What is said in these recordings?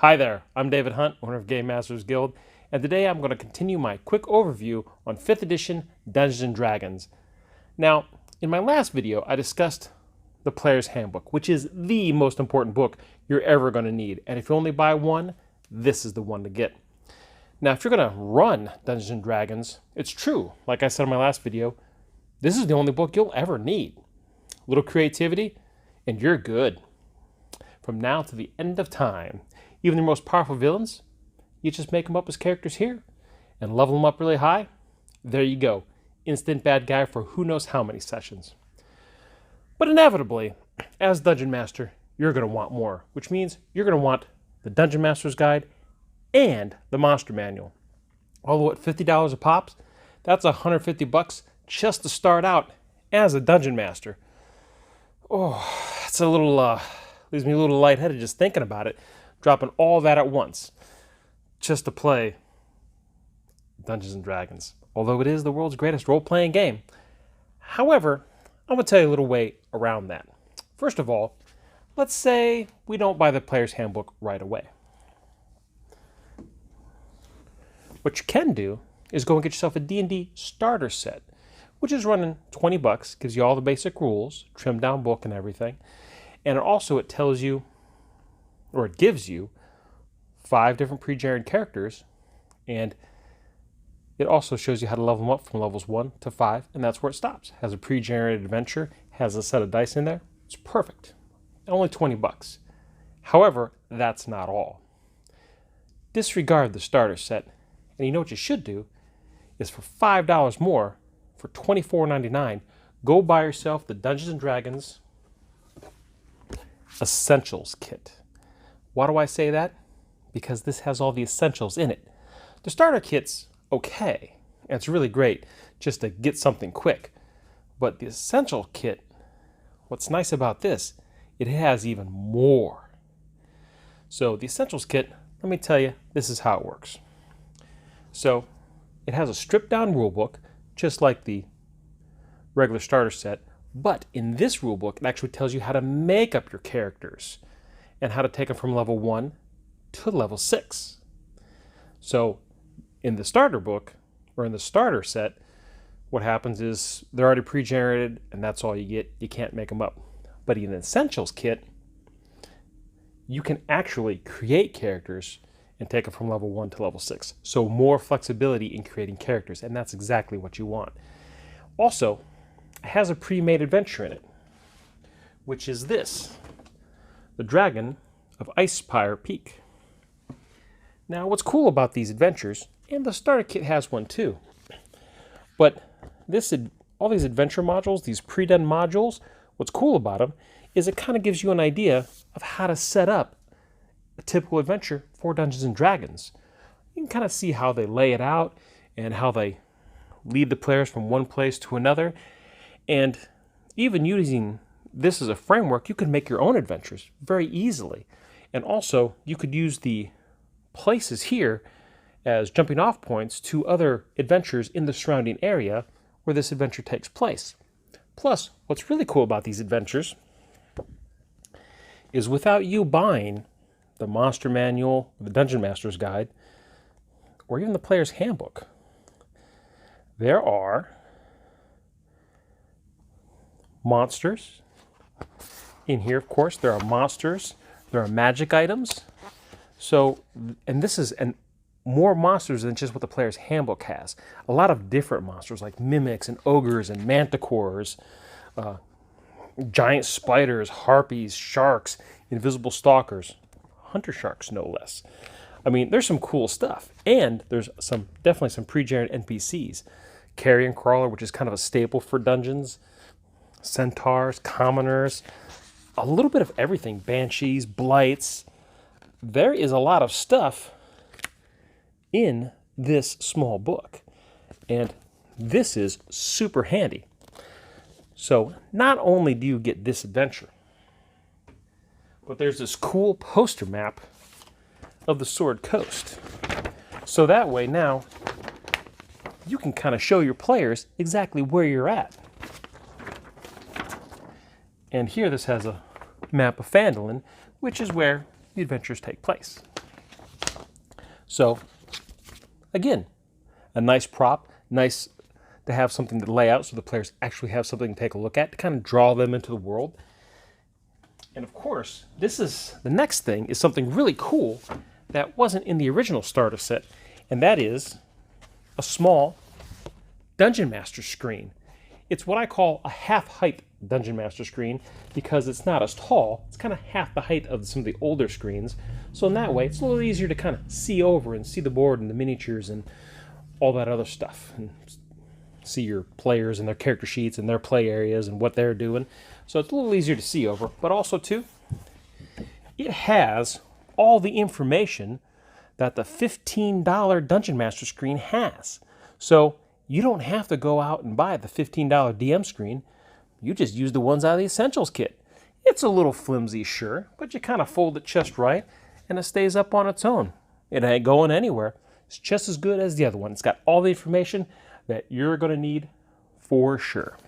Hi there, I'm David Hunt, owner of GameMasters Guild, and today I'm going to continue my quick overview on 5th edition Dungeons & Dragons. Now, in my last video, I discussed the Players Handbook, which is the most important book you're ever going to need, and if you only buy one, this is the one to get. Now, if you're going to run Dungeons & Dragons, it's true, like I said in my last video, this is the only book you'll ever need. A little creativity, and you're good. From now to the end of time. Even the most powerful villains, you just make them up as characters here and level them up really high. There you go. Instant bad guy for who knows how many sessions. But inevitably, as Dungeon Master, you're going to want more, which means you're going to want the Dungeon Master's Guide and the Monster Manual. Although at $50 a pop, that's $150 just to start out as a Dungeon Master. Oh, it's a little, leaves me a little lightheaded just thinking about it. Dropping all that at once just to play Dungeons & Dragons, although it is the world's greatest role-playing game. However, I'm going to tell you a little way around that. First of all, let's say we don't buy the Player's Handbook right away. What you can do is go and get yourself a D&D starter set, which is running $20, gives you all the basic rules, trimmed down book and everything, and it tells you, or it gives you 5 different pre-generated characters, and it also shows you how to level them up from levels 1 to 5, and that's where it stops. Has a pre-generated adventure, has a set of dice in there. It's perfect. Only $20. However, that's not all. Disregard the starter set, and you know what you should do is for $5 more, for $24.99, go buy yourself the Dungeons & Dragons Essentials Kit. Why do I say that? Because this has all the essentials in it. The starter kit's okay, and it's really great just to get something quick. But the essential kit, what's nice about this, it has even more. So the essentials kit, let me tell you, this is how it works. So it has a stripped down rulebook, just like the regular starter set, but in this rulebook, it actually tells you how to make up your characters and how to take them from level 1 to level 6. So in the starter book, or in the starter set, what happens is they're already pre-generated and that's all you get. You can't make them up. But in the Essentials kit, you can actually create characters and take them from level 1 to level 6. So more flexibility in creating characters, and that's exactly what you want. Also, it has a pre-made adventure in it, which is this. The Dragon of Icespire Peak. Now, what's cool about these adventures, and the starter kit has one too, but all these adventure modules, these pre-done modules, what's cool about them is it kind of gives you an idea of how to set up a typical adventure for Dungeons & Dragons. You can kind of see how they lay it out and how they lead the players from one place to another, and even using this as a framework, you can make your own adventures very easily. And also, you could use the places here as jumping off points to other adventures in the surrounding area where this adventure takes place. Plus, what's really cool about these adventures is without you buying the Monster Manual, the Dungeon Master's Guide, or even the Player's Handbook, there are monsters. In here, of course, there are monsters, there are magic items. So, and this is more monsters than just what the Player's Handbook has. A lot of different monsters like mimics and ogres and manticores, giant spiders, harpies, sharks, invisible stalkers, hunter sharks no less. I mean, there's some cool stuff. And there's definitely some pre-generated NPCs. Carrion Crawler, which is kind of a staple for dungeons. Centaurs, commoners, a little bit of everything, banshees, blights. There is a lot of stuff in this small book, and this is super handy. So not only do you get this adventure, but there's this cool poster map of the Sword Coast. So that way now you can kind of show your players exactly where you're at. And here this has a map of Phandalin, which is where the adventures take place. So again, a nice prop, nice to have something to lay out so the players actually have something to take a look at to kind of draw them into the world. And of course, the next thing is something really cool that wasn't in the original starter set, and that is a small Dungeon Master screen. It's what I call a half-height Dungeon Master screen because it's not as tall. It's kind of half the height of some of the older screens. So in that way, it's a little easier to kind of see over and see the board and the miniatures and all that other stuff. And see your players and their character sheets and their play areas and what they're doing. So it's a little easier to see over. But also, too, it has all the information that the $15 Dungeon Master screen has. So you don't have to go out and buy the $15 DM screen. You just use the ones out of the Essentials kit. It's a little flimsy, sure, but you kind of fold it just right, and it stays up on its own. It ain't going anywhere. It's just as good as the other one. It's got all the information that you're going to need for sure.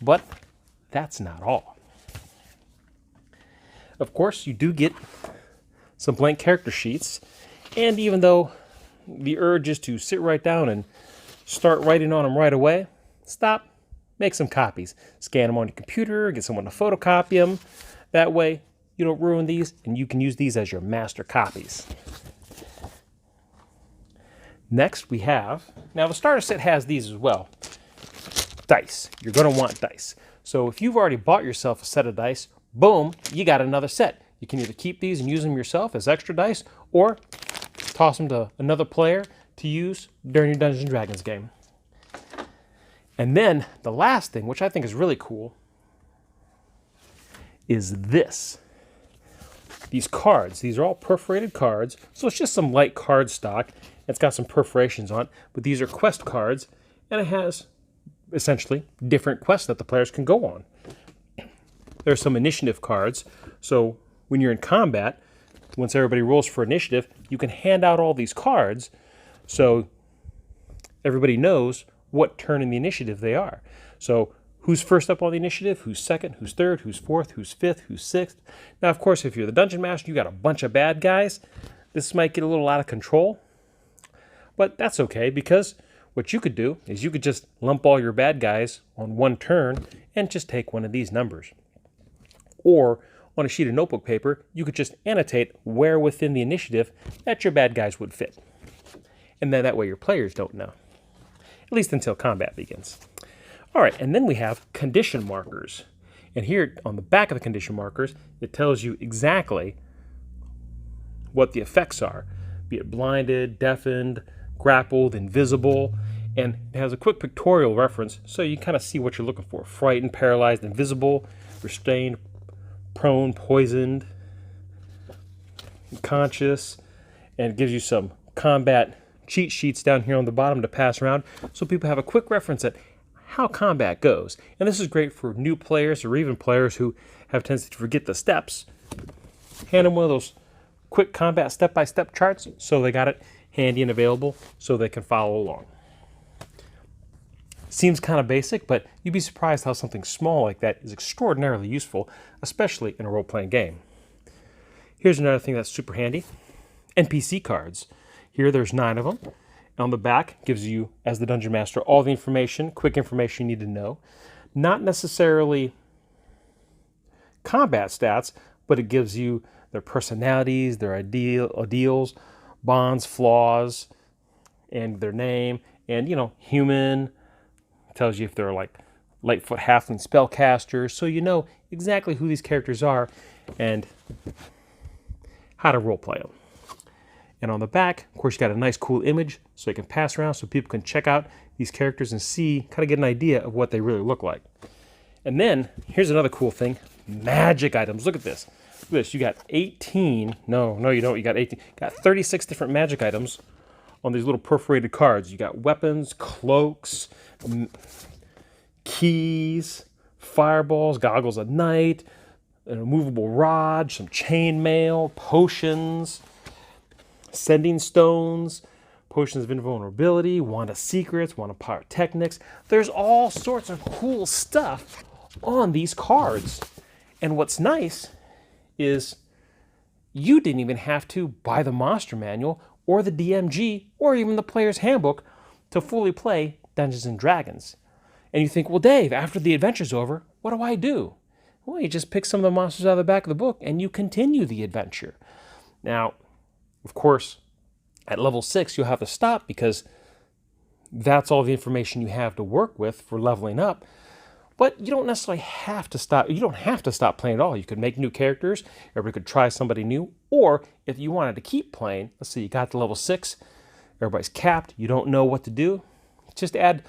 But that's not all. Of course, you do get some blank character sheets, and even though the urge is to sit right down and start writing on them right away, stop, make some copies. Scan them on your computer, get someone to photocopy them. That way, you don't ruin these, and you can use these as your master copies. Next, we have, now the starter set has these as well, dice. You're going to want dice. So if you've already bought yourself a set of dice, boom, you got another set. You can either keep these and use them yourself as extra dice, or toss them to another player to use during your Dungeons & Dragons game. And then the last thing, which I think is really cool, is this. These cards, these are all perforated cards, so it's just some light card stock. It's got some perforations on it, but these are quest cards, and it has essentially different quests that the players can go on. There are some initiative cards, so when you're in combat, once everybody rolls for initiative, you can hand out all these cards so everybody knows what turn in the initiative they are. So who's first up on the initiative, who's second, who's third, who's fourth, who's fifth, who's sixth. Now, of course, if you're the Dungeon Master, you got a bunch of bad guys. This might get a little out of control, but that's okay, because what you could do is you could just lump all your bad guys on one turn and just take one of these numbers. Or on a sheet of notebook paper, you could just annotate where within the initiative that your bad guys would fit. And then that way your players don't know, at least until combat begins. All right, and then we have condition markers. And here on the back of the condition markers, it tells you exactly what the effects are, be it blinded, deafened, grappled, invisible, and it has a quick pictorial reference so you kind of see what you're looking for. Frightened, paralyzed, invisible, restrained, prone, poisoned, conscious, and it gives you some combat cheat sheets down here on the bottom to pass around so people have a quick reference at how combat goes. And this is great for new players or even players who have a tendency to forget the steps. Hand them one of those quick combat step-by-step charts so they got it handy and available so they can follow along. Seems kind of basic, but you'd be surprised how something small like that is extraordinarily useful, especially in a role-playing game. Here's another thing that's super handy. Npc cards. Here there's 9 of them. On the back gives you, as the Dungeon Master, all the information, quick information you need to know. Not necessarily combat stats, but it gives you their personalities, their ideals, bonds, flaws, and their name, and, human. Tells you if they're like Lightfoot halfling spellcasters, so you know exactly who these characters are and how to roleplay them. And on the back, of course, you got a nice cool image so you can pass around so people can check out these characters and see, kind of get an idea of what they really look like. And then, here's another cool thing, magic items. Look at this. Look at this. You got 18, no you don't, you got 18, got 36 different magic items on these little perforated cards. You got weapons, cloaks, keys, fireballs, goggles of night, an immovable rod, some chainmail, potions, sending stones, potions of invulnerability, wand of secrets, wand of pyrotechnics. There's all sorts of cool stuff on these cards. And what's nice is you didn't even have to buy the monster manual or the DMG, or even the Player's Handbook to fully play Dungeons & Dragons. And you think, well, Dave, after the adventure's over, what do I do? Well, you just pick some of the monsters out of the back of the book and you continue the adventure. Now, of course, at level 6, you'll have to stop because that's all the information you have to work with for leveling up. But you don't necessarily have to stop. You don't have to stop playing at all. You could make new characters. Everybody could try somebody new. Or if you wanted to keep playing, let's say you got to level 6, everybody's capped, you don't know what to do, just add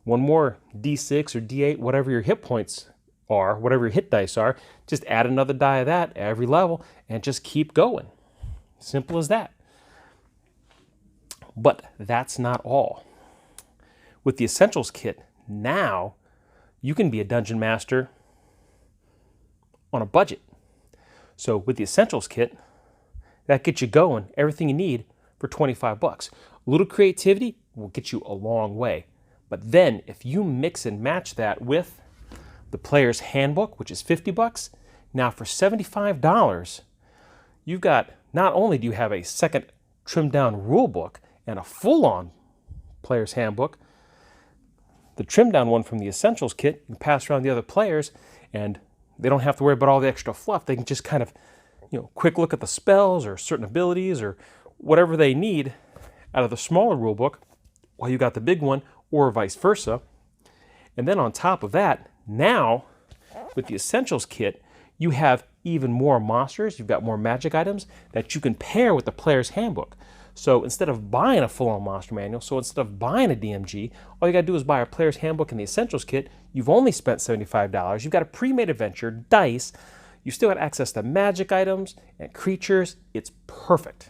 one more D6 or D8, whatever your hit points are, whatever your hit dice are, just add another die of that every level and just keep going. Simple as that. But that's not all. With the Essentials Kit, now you can be a Dungeon Master on a budget. So with the Essentials Kit, that gets you going, everything you need for 25 bucks. A little creativity will get you a long way. But then if you mix and match that with the Player's Handbook, which is 50 bucks, now for $75, you've got, not only do you have a second trimmed down rule book and a full-on Player's Handbook, the trimmed down one from the Essentials Kit, you can pass around the other players and they don't have to worry about all the extra fluff. They can just kind of, quick look at the spells or certain abilities or whatever they need out of the smaller rule book while you got the big one, or vice versa. And then on top of that, now with the Essentials Kit, you have even more monsters, you've got more magic items that you can pair with the Player's Handbook. So instead of buying a full-on monster manual, so instead of buying a DMG, all you got to do is buy a Player's Handbook and the Essentials Kit. You've only spent $75. You've got a pre-made adventure, dice. You still got access to magic items and creatures. It's perfect.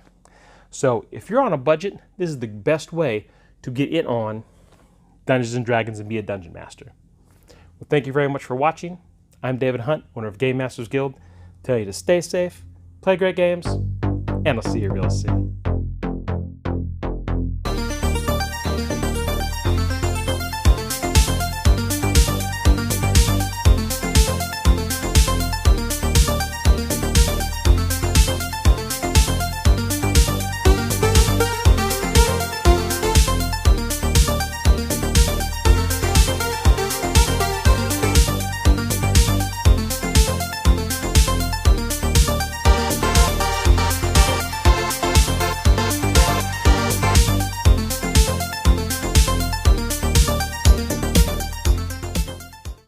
So if you're on a budget, this is the best way to get in on Dungeons & Dragons and be a Dungeon Master. Well, thank you very much for watching. I'm David Hunt, owner of GameMasters Guild. Tell you to stay safe, play great games, and I'll see you real soon.